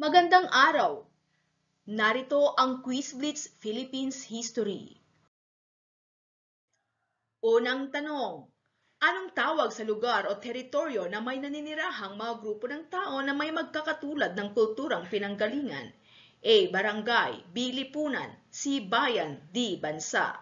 Magandang araw! Narito ang Quiz Blitz Philippines History. Unang tanong, anong tawag sa lugar o teritoryo na may naninirahang mga grupo ng tao na may magkakatulad ng kulturang pinanggalingan? A. Barangay, B. Lipunan, C. Bayan, D. Bansa.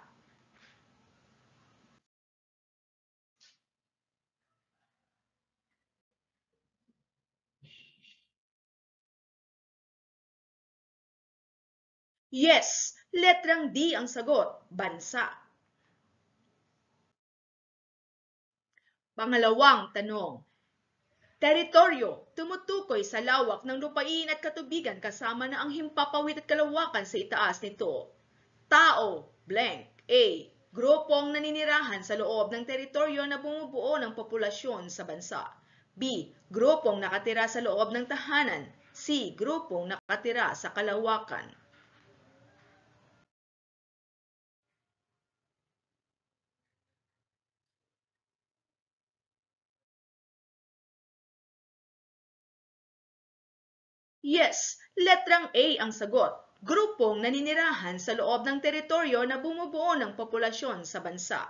Yes, letrang D ang sagot, bansa. Pangalawang tanong, teritoryo, tumutukoy sa lawak ng lupain at katubigan kasama na ang himpapawid at kalawakan sa itaas nito. Tao, blank. A. Grupong naninirahan sa loob ng teritoryo na bumubuo ng populasyon sa bansa. B. Grupong nakatira sa loob ng tahanan. C. Grupong nakatira sa kalawakan. Yes, letrang A ang sagot. Grupong naninirahan sa loob ng teritoryo na bumubuo ng populasyon sa bansa.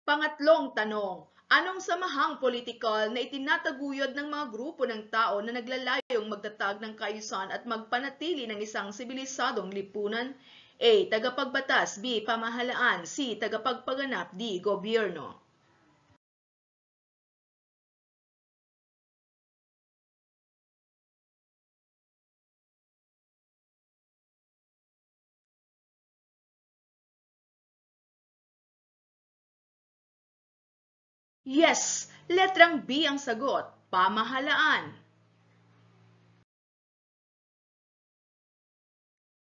Pangatlong tanong, anong samahang politikal na itinataguyod ng mga grupo ng tao na naglalayong magtatag ng kaayusan at magpanatili ng isang sibilisadong lipunan? A. Tagapagbatas, B. Pamahalaan, C. Tagapagpaganap, D. Gobyerno. Yes, letrang B ang sagot, pamahalaan.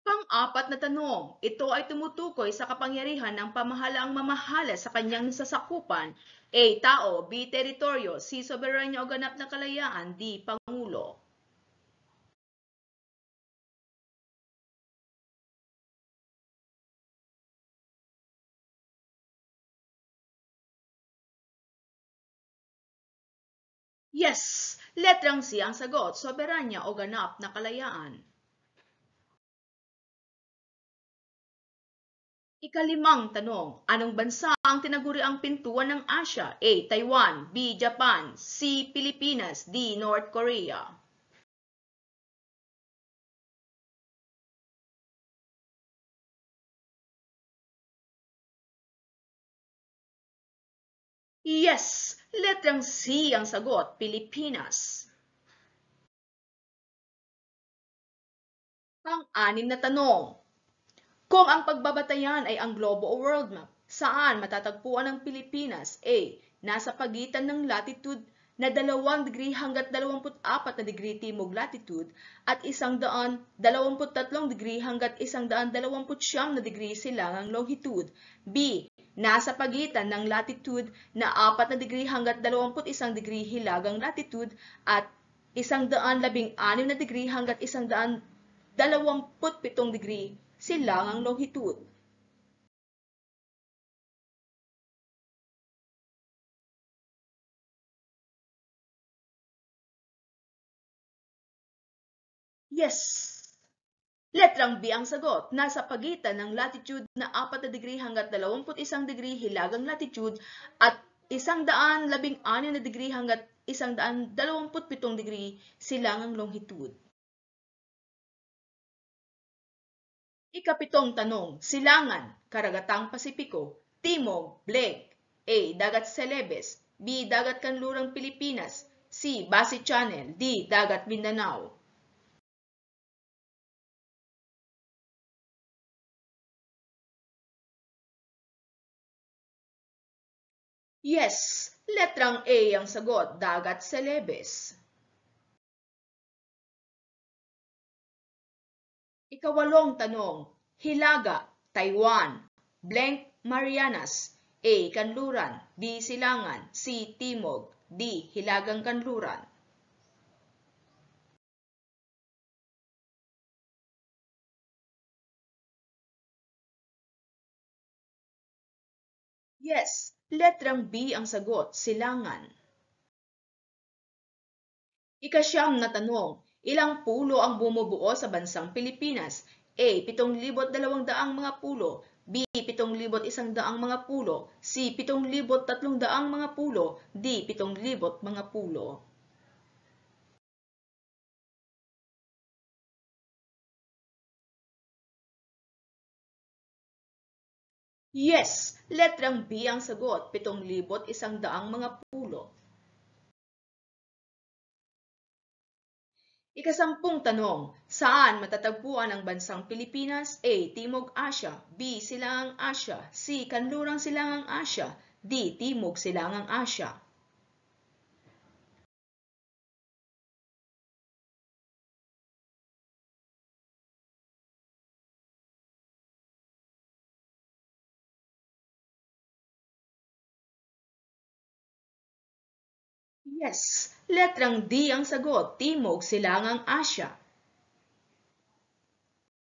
Pang-apat na tanong, ito ay tumutukoy sa kapangyarihan ng pamahalaang mamahala sa kanyang nasasakupan. A. Tao, B. Teritoryo, C. Soberanya o ganap na kalayaan, D. Pangulo. Yes, letrang C ang sagot, soberanya o ganap na kalayaan. Ikalimang tanong, anong bansa ang tinaguriang pintuan ng Asya? A. Taiwan, B. Japan, C. Pilipinas, D. North Korea. Yes, letrang C ang sagot, Pilipinas. Pang-anim na tanong, kung ang pagbabatayan ay ang globo o world map, saan matatagpuan ang Pilipinas? A. Nasa pagitan ng latitude na 2 degree hanggat 24 na degree timog latitude at 123 degree hanggat 129 na degree silangang longitude. B. Nasa pagitan ng latitude na 4 na degree hanggat 21 degree hilagang latitude at 116 na degree hanggat 127 degree silangang longitude. Yes! Letrang B ang sagot. Nasa pagitan ng latitude na 4 na degree hanggat 21 degree hilagang latitude at 116 na degree hanggat 127 degree silangang longitude. Ikapitong tanong, silangan, karagatang Pasipiko, Timog, blank. A. Dagat Celebes, B. Dagat Kanlurang Pilipinas, C. Basi Channel, D. Dagat Mindanao. Yes, letrang A ang sagot, Dagat Celebes. Ikawalong tanong, Hilaga, Taiwan, blank Marianas, A. Kanluran, B. Silangan, C. Timog, D. Hilagang Kanluran. Yes, letrang B ang sagot, Silangan. Ikasyam na tanong, ilang pulo ang bumubuo sa bansang Pilipinas? A. 7,200 mga pulo. B. 7,100 mga pulo. C. 7,300 mga pulo. D. 7,000 mga pulo. Yes, letrang B ang sagot, 7,100 mga pulo. Ikasampung tanong, saan matatagpuan ang bansang Pilipinas? A. Timog Asya. B. Silangang Asya. C. Kanlurang Silangang Asya. D. Timog Silangang Asya. Yes, letrang D ang sagot, Timog Silangang Asya.